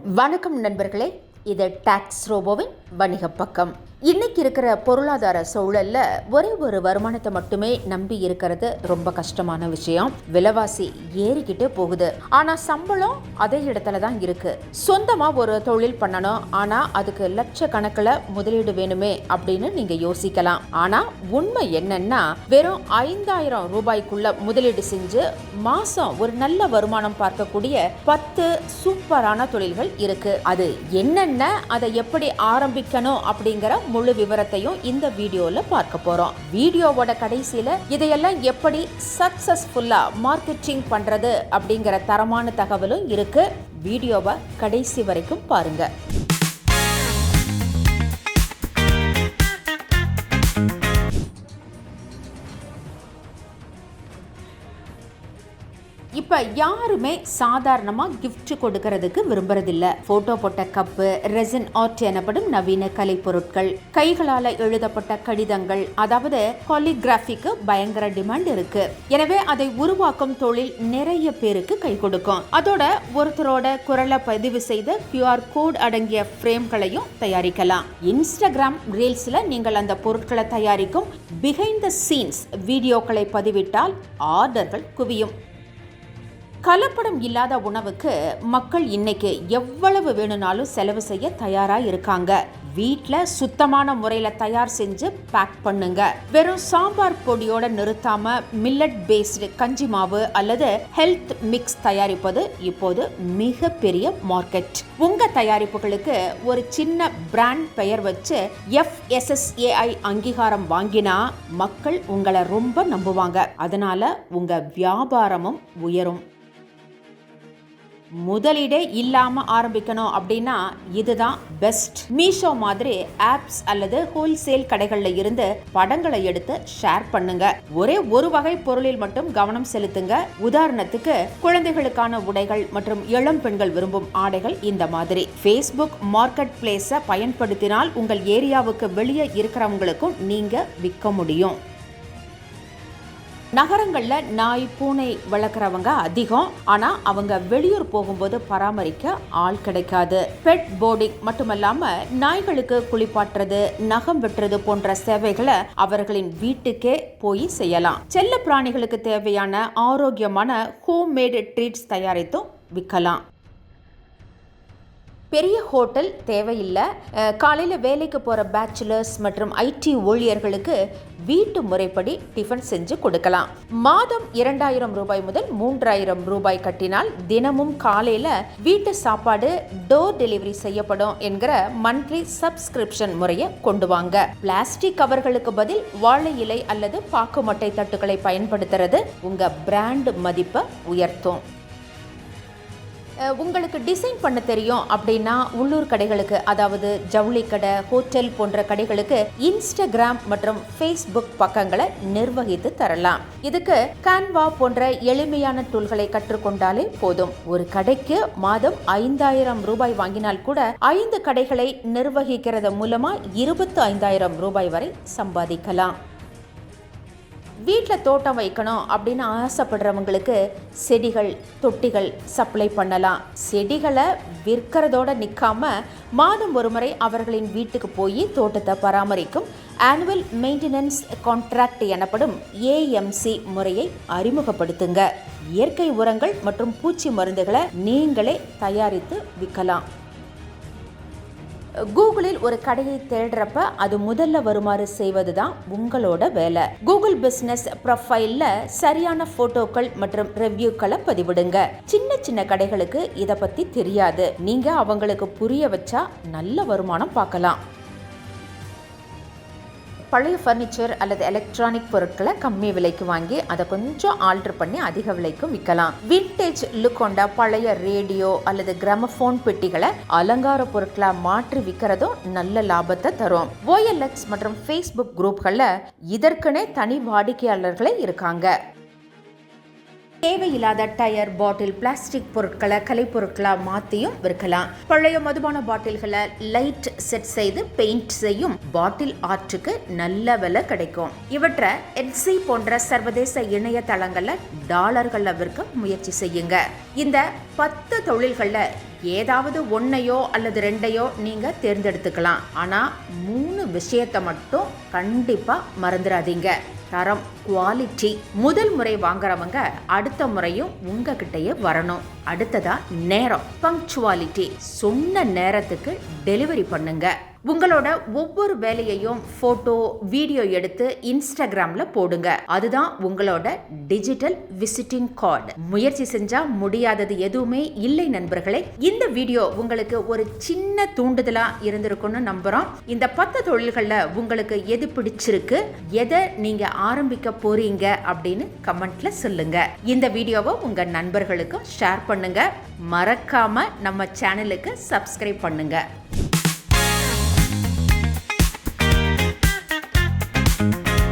வணக்கம் நண்பர்களே, இது TAXROBOவின் வணிக பக்கம். இன்னைக்கு இருக்கிற பொருளாதார சூழல்ல ஒரே ஒரு வருமானத்தை மட்டுமே நம்பி இருக்கிறது ரொம்ப கஷ்டமான விஷயம். விலைவாசி ஏறிக்கிட்டே போகுது, ஆனா சம்பளம் அதே இடத்துல தான் இருக்கு. சொந்தமா ஒரு தொழில் பண்ணணும், ஆனா அதுக்கு லட்சக்கணக்கில் முதலீடு வேணுமே அப்படின்னு நீங்க யோசிக்கலாம். ஆனா உண்மை என்னன்னா, வெறும் 5000 ரூபாய்க்குள்ள முதலீடு செஞ்சு மாசம் ஒரு நல்ல வருமானம் பார்க்கக்கூடிய 10 சூப்பரான தொழில்கள் இருக்கு. அது என்னென்ன, அதை எப்படி ஆரம்பிக்கணும் அப்படிங்கிற முழு விவரத்தையும் இந்த வீடியோல பார்க்க போறோம். வீடியோவோட கடைசியில இதையெல்லாம் எப்படி சக்சஸ்ஃபுல்லா மார்க்கெட்டிங் பண்றது அப்படிங்கிற தரமான தகவலும் இருக்கு. வீடியோவை கடைசி வரைக்கும் பாருங்க. இப்ப யாருமே சாதாரணமா கிஃப்ட் கொடுக்கறதுக்கு விரும்புறதில்ல. போட்டோ போட்ட கப்பு, ரெசின் ஆர்ட் எனப்படும் நவீன கலை பொருட்கள், கைகளால எழுதப்பட்ட கடிதங்கள், அதாவது காலிகிராஃபிக்கு பயங்கர டிமாண்ட் இருக்கு. எனவே அதை உருவாக்கும் தொழில் நிறைய பேருக்கு கை கொடுக்கும். அதோட ஒருத்தரோட குரலை பதிவு செய்த QR கோட் அடங்கிய ஃப்ரேம்களையும் தயாரிக்கலாம். இன்ஸ்டாகிராம் ரீல்ஸ்ல நீங்கள் அந்த பொருட்களை தயாரிக்கும் பிஹைண்ட் த சீன்ஸ் வீடியோக்களை பதிவிட்டால் ஆர்டர்கள் குவியும். கலப்படம் இல்லாத உணவுக்கு மக்கள் இன்னைக்கு எவ்வளவு வேணும்னாலும் செலவு செய்ய தயாரா இருக்காங்க. வீட்டில் சுத்தமான முறையில் தயார் செஞ்சு பேக் பண்ணுங்க. வெறும் சாம்பார் பொடியோட நிறுத்தாம மில்லட் பேஸ்டு கஞ்சி மாவு அல்லது ஹெல்த் மிக்ஸ் தயாரிப்பது இப்போது மிகப்பெரிய மார்க்கெட். உங்க தயாரிப்புகளுக்கு ஒரு சின்ன பிராண்ட் பெயர் வச்சு FSSAI அங்கீகாரம் வாங்கினா மக்கள் உங்களை ரொம்ப நம்புவாங்க. அதனால உங்க வியாபாரமும் உயரும். முதலீடே இல்லாம ஆரம்பிக்கணும் அப்படின்னா இதுதான் பெஸ்ட். மீஷோ மாதிரி ஆப்ஸ் அல்லது ஹோல்சேல் கடைகள்ல இருந்து படங்களை எடுத்து ஷேர் பண்ணுங்க. ஒரே ஒரு வகை பொருளில் மட்டும் கவனம் செலுத்துங்க. உதாரணத்துக்கு குழந்தைகளுக்கான உடைகள் மற்றும் இளம் பெண்கள் விரும்பும் ஆடைகள். இந்த மாதிரி Facebook மார்க்கெட் பிளேஸை பயன்படுத்தினால் உங்கள் ஏரியாவுக்கு வெளியே இருக்கிறவங்களுக்கும் நீங்க விற்க முடியும். நகரங்கள்ல நாய், பூனை வளர்க்குறவங்க அதிகம். ஆனா அவங்க வெளியூர் போகும்போது பராமரிக்க ஆள் கிடைக்காது. பெட் போர்டிங் மட்டுமல்லாம நாய்களுக்கு குளிப்பாட்டுறது, நகம் வெட்டுறது போன்ற சேவைகளை அவர்களின் வீட்டுக்கே போய் செய்யலாம். செல்ல பிராணிகளுக்கு தேவையான ஆரோக்கியமான ஹோம்மேடு ட்ரீட்ஸ் தயாரித்தும் விற்கலாம். பெரிய ஹோட்டல் தேவையில்லை. காலையில் வேலைக்கு போகிற பேச்சுலர்ஸ் மற்றும் IT ஊழியர்களுக்கு வீட்டு முறைப்படி டிஃபன் செஞ்சு கொடுக்கலாம். மாதம் 2000 ரூபாய் முதல் 3000 ரூபாய் கட்டினால் தினமும் காலையில் வீட்டு சாப்பாடு டோர் டெலிவரி செய்யப்படும் என்கிற மந்த்லி சப்ஸ்கிரிப்ஷன் முறையை கொண்டு வாங்க. பிளாஸ்டிக் கவர்களுக்கு பதில் வாழை இலை அல்லது பாக்கு மட்டை தட்டுக்களை பயன்படுத்துறது உங்க பிராண்ட் மதிப்பை உயர்த்தும். உங்களுக்கு டிசைன் பண்ண தெரியும் அப்படின்னா உள்ளூர் கடைகளுக்கு, அதாவது ஜவுளி கடை, ஹோட்டல் போன்ற கடைகளுக்கு இன்ஸ்டாகிராம் மற்றும் Facebook பக்கங்களை நிர்வகித்து தரலாம். இதுக்கு கேன்வா போன்ற எளிமையான டூல்களை கற்றுக்கொண்டாலே போதும். ஒரு கடைக்கு மாதம் 5000 ரூபாய் வாங்கினால் கூட 5 கடைகளை நிர்வகிக்கிறது மூலமா 25,000 ரூபாய் வரை சம்பாதிக்கலாம். வீட்டில் தோட்டம் வைக்கணும் அப்படின்னு ஆசைப்படுறவங்களுக்கு செடிகள், தொட்டிகள் சப்ளை பண்ணலாம். செடிகளை விற்கிறதோட நிற்காம மாதம் ஒரு முறை அவர்களின் வீட்டுக்கு போய் தோட்டத்தை பராமரிக்கும் ஆனுவல் மெயின்டெனன்ஸ் கான்ட்ராக்ட் எனப்படும் AMC முறையை அறிமுகப்படுத்துங்க. இயற்கை உரங்கள் மற்றும் பூச்சி மருந்துகளை நீங்களே தயாரித்து விற்கலாம். கூகுளில் ஒரு கடையை தேடுறப்ப அது முதல்ல வருமாறு செய்வது தான் உங்களோட வேலை. கூகுள் பிசினஸ் ப்ரொஃபைல்ல சரியான போட்டோக்கள் மற்றும் ரிவ்யூக்களை பதிவிடுங்க. சின்ன சின்ன கடைகளுக்கு இதை பத்தி தெரியாது. நீங்க அவங்களுக்கு புரிய வச்சா நல்ல வருமானம் பார்க்கலாம். பழைய ஃபர்னிச்சர் அல்லது எலக்ட்ரானிக் பொருட்களை கம்மி விலைக்கு வாங்கி அதை கொஞ்சம் ஆல்டர் பண்ணி அதிக விலைக்கும் விற்கலாம். விண்டேஜ் லுக் கொண்ட பழைய ரேடியோ அல்லது கிராமபோன் பெட்டிகளை அலங்கார பொருட்களை மாற்றி விற்கிறதும் நல்ல லாபத்தை தரும். OLX மற்றும் Facebook குரூப்களில் இதற்குனே தனி வாடிக்கையாளர்களே இருக்காங்க. தேவையில்லாத டயர், பாட்டில், பிளாஸ்டிக் பொருட்களை கலைப்பொருட்களா மாத்தியும் விற்கலாம். பழைய மதுபான பாட்டில்களை லைட் செட் செய்து பெயிண்ட் செய்யும் பாட்டில் ஆர்ட்டுக்கு நல்ல விலை கிடைக்கும். இவற்றை எட்ஸி போன்ற சர்வதேச இணையதளங்கள்ல டாலர்கள்ல விற்க முயற்சி செய்யுங்க. இந்த 10 தொழில்கள்ல ஏதாவது ஒன்னையோ அல்லது 2ஐயோ நீங்க தேர்ந்தெடுத்துக்கலாம். ஆனா 3 விஷயத்தை மட்டும் கண்டிப்பா மறந்துடாதீங்க. தரம், குவாலிட்டி. முதல் முறை வாங்குறவங்க அடுத்த முறையும் உங்ககிட்டயே வரணும். அடுத்ததா நேரம், பங்க்சுவாலிட்டி. சொன்ன நேரத்துக்கு டெலிவரி பண்ணுங்க. உங்களோட ஒவ்வொரு வேலையையும் போட்டோ, வீடியோ எடுத்து இன்ஸ்டாகிராம்ல போடுங்க. அதுதான் உங்களோட டிஜிட்டல் விசிட்டிங் கார்டு. முயற்சி செஞ்சா முடியாதது எதுவுமே இல்லை நண்பர்களே. இந்த வீடியோ உங்களுக்கு ஒரு சின்ன தூண்டுதலா இருந்திருக்கும்னு நம்புறோம். இந்த 10 தொழில்கள்ல உங்களுக்கு எது பிடிச்சிருக்கு, எதை நீங்க ஆரம்பிக்க போறீங்க அப்படின்னு கமெண்ட்ல சொல்லுங்க. இந்த வீடியோவை உங்க நண்பர்களுக்கு ஷேர் பண்ணுங்க. மறக்காம நம்ம சேனலுக்கு சப்ஸ்கிரைப் பண்ணுங்க.